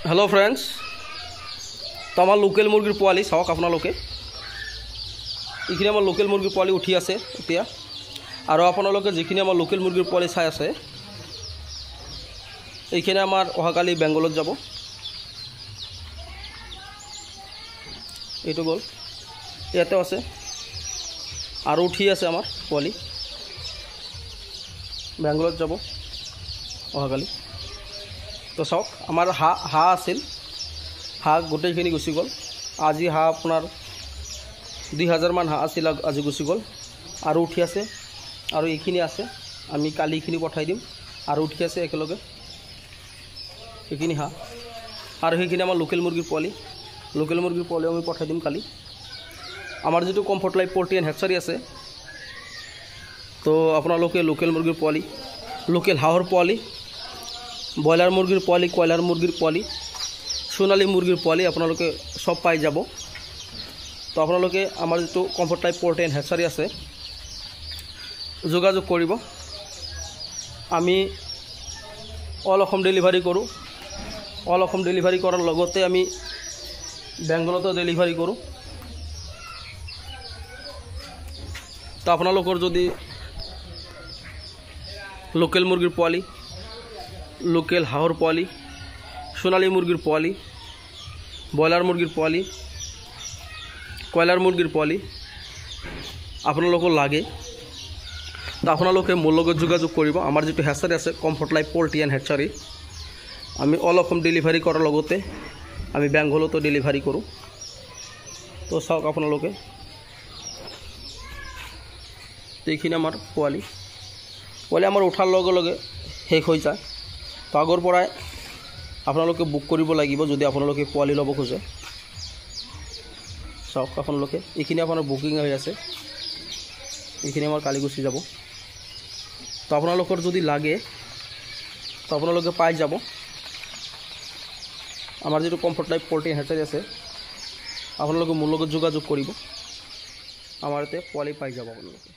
Hello friends, तो आम local मुर्गिर पोवाली चाওক आपनालोके आम लोकल मुर्गिर पोवाली उठी आछे एतिया आरो आपनालोके जिखिनि आम लोकल मुर्गिर पोवाली चाइ आछे এইখানে आमार अहाकाली बेंगलत যাব। এইটো গ'ল ইয়াতে আছে আৰু উঠি আছে आमार पोवाली बेंगलत যাব अहाकाली। तो चाওক आमार हाঁহ आसिल, हाঁহ गोटेइखिनि गुचि ग'ल। আজি हाঁह आपनार 2000 मान हाঁह आसिल, আজি गुचि ग'ल আৰু उठी আছে আৰু এইখিনি আছে। আমি কালি এইখিনি পঠাই দিম আৰু উঠি আছে একেলগে এইখিনি হাঁহ আৰু সেইখিনি আমাৰ লোকেল মুৰ্গীৰ পোৱালি আমি পঠাই দিম কালি। আমাৰ যেটো কমফৰ্ট লাইফ পোল্ট্ৰি এণ্ড হেচাৰী আছে, তো আপোনালোকে লোকেল মুৰ্গীৰ পোৱালি, লোকেল হাঁহৰ পোৱালি, ব্ৰইলাৰ মুৰ্গীৰ পোৱালি, কয়লাৰ মুৰ্গীৰ পোৱালি, সোণালী মুৰ্গীৰ পোৱালি আপোনালোকে সব পাই যাব। তো আপোনালোকে আমাৰ যেটো কমফৰ্ট লাইফ পোল্ট্ৰি এণ্ড হেচাৰী আছে যোগাযোগ কৰিব। আমি অল অসম ডেলিভাৰী কৰোঁ। অল অসম ডেলিভাৰী কৰাৰ লগতে আমি বেংগলতো ডেলিভাৰী কৰোঁ। তো আপোনালোকৰ যদি লোকেল মুৰ্গীৰ পোৱালি, লোকেল হাঁহৰ পোৱালি, সোণালী মুৰ্গীৰ পোৱালি, ব্ৰইলাৰ মুৰ্গীৰ পোৱালি, কয়লাৰ মুৰ্গীৰ পোৱালি আপোনালোকৰ লাগে, তো আপোনালোকে মোৰ লগত যোগাযোগ কৰিব। আমাৰ যেটো হেচাৰী আছে কমফৰ্ট লাইফ পোল্ট্ৰি এণ্ড হেচাৰী, আমি অল অসম ডেলিভাৰী কৰাৰ লগতে আমি বেংগলতো ডেলিভাৰী কৰোঁ। তো চাওক আপোনালোকে এইখিনি আমাৰ পোৱালি আমাৰ উঠাৰ লগে লগে শেষ হৈ যায়। তো আগৰ পৰাই আপোনালোকে বুক কৰিব লাগিব যদি আপোনালোকে পোৱালি ল'ব খোজে। চাওক আপোনালোকে এইখিনি আপোনাৰ বুকিং হৈ আছে, এইখিনি আমাৰ কালি গুচি যাব। তো আপোনালোকৰ যদি লাগে তো আপোনালোকে পাই যাব। আমাৰ যেটো কমফৰ্ট লাইফ পোল্ট্ৰি হেচাৰী আছে আপোনালোকে মোৰ লগত যোগাযোগ কৰিব, আমাৰ ইয়াতে পোৱালি পাই যাব আপোনালোকে।